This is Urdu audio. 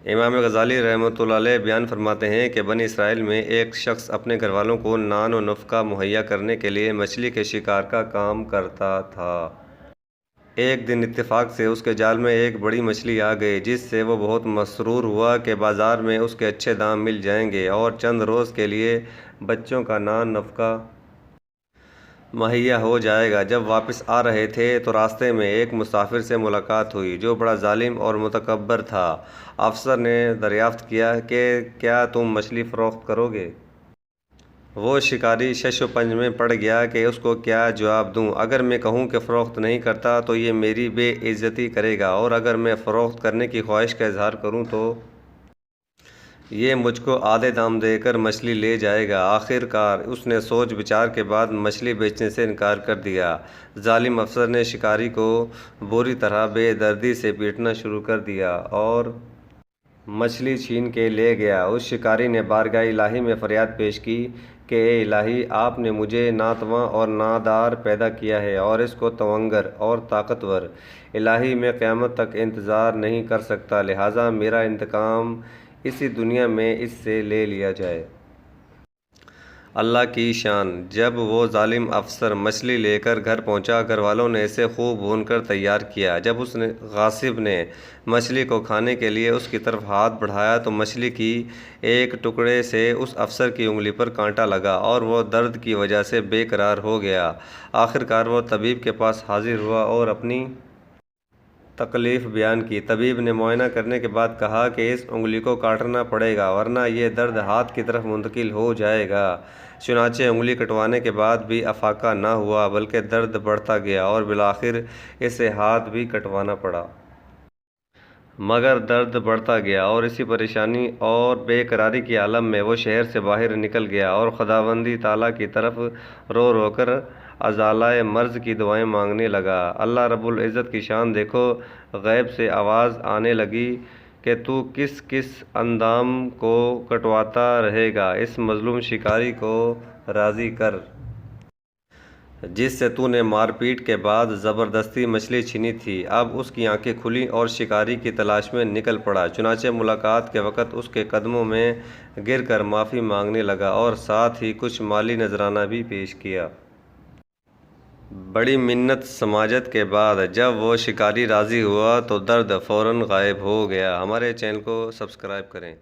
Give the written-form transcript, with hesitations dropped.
امام غزالی رحمۃ اللہ علیہ بیان فرماتے ہیں کہ بنی اسرائیل میں ایک شخص اپنے گھر والوں کو نان و نفقہ مہیا کرنے کے لیے مچھلی کے شکار کا کام کرتا تھا۔ ایک دن اتفاق سے اس کے جال میں ایک بڑی مچھلی آ گئی، جس سے وہ بہت مسرور ہوا کہ بازار میں اس کے اچھے دام مل جائیں گے اور چند روز کے لیے بچوں کا نان نفقہ مہیا ہو جائے گا۔ جب واپس آ رہے تھے تو راستے میں ایک مسافر سے ملاقات ہوئی جو بڑا ظالم اور متکبر تھا۔ افسر نے دریافت کیا کہ کیا تم مچھلی فروخت کرو گے؟ وہ شکاری شش و پنج میں پڑ گیا کہ اس کو کیا جواب دوں۔ اگر میں کہوں کہ فروخت نہیں کرتا تو یہ میری بے عزتی کرے گا، اور اگر میں فروخت کرنے کی خواہش کا اظہار کروں تو یہ مجھ کو آدھے دام دے کر مچھلی لے جائے گا۔ آخر کار اس نے سوچ بچار کے بعد مچھلی بیچنے سے انکار کر دیا۔ ظالم افسر نے شکاری کو بری طرح بے دردی سے پیٹنا شروع کر دیا اور مچھلی چھین کے لے گیا۔ اس شکاری نے بارگاہ الہی میں فریاد پیش کی کہ اے الہی، آپ نے مجھے ناتواں اور نادار پیدا کیا ہے اور اس کو توانگر اور طاقتور۔ الہی، میں قیامت تک انتظار نہیں کر سکتا، لہٰذا میرا انتقام اسی دنیا میں اس سے لے لیا جائے۔ اللہ کی شان! جب وہ ظالم افسر مچھلی لے کر گھر پہنچا، گھر والوں نے اسے خوب بھون کر تیار کیا۔ جب اس غاصب نے مچھلی کو کھانے کے لیے اس کی طرف ہاتھ بڑھایا تو مچھلی کی ایک ٹکڑے سے اس افسر کی انگلی پر کانٹا لگا اور وہ درد کی وجہ سے بے قرار ہو گیا۔ آخر کار وہ طبیب کے پاس حاضر ہوا اور اپنی تکلیف بیان کی۔ طبیب نے معائنہ کرنے کے بعد کہا کہ اس انگلی کو کاٹنا پڑے گا، ورنہ یہ درد ہاتھ کی طرف منتقل ہو جائے گا۔ چنانچہ انگلی کٹوانے کے بعد بھی افاقہ نہ ہوا، بلکہ درد بڑھتا گیا اور بالآخر اسے ہاتھ بھی کٹوانا پڑا۔ مگر درد بڑھتا گیا اور اسی پریشانی اور بے قراری کے عالم میں وہ شہر سے باہر نکل گیا اور خداوندی تعالیٰ کی طرف رو رو کر ازالۂ مرض کی دعائیں مانگنے لگا۔ اللہ رب العزت کی شان دیکھو! غیب سے آواز آنے لگی کہ تو کس کس اندام کو کٹواتا رہے گا، اس مظلوم شکاری کو راضی کر جس سے تو نے مار پیٹ کے بعد زبردستی مچھلی چھینی تھی۔ اب اس کی آنکھیں کھلیں اور شکاری کی تلاش میں نکل پڑا۔ چنانچہ ملاقات کے وقت اس کے قدموں میں گر کر معافی مانگنے لگا اور ساتھ ہی کچھ مالی نذرانہ بھی پیش کیا۔ بڑی منت سماجت کے بعد جب وہ شکاری راضی ہوا تو درد فوراً غائب ہو گیا۔ ہمارے چینل کو سبسکرائب کریں۔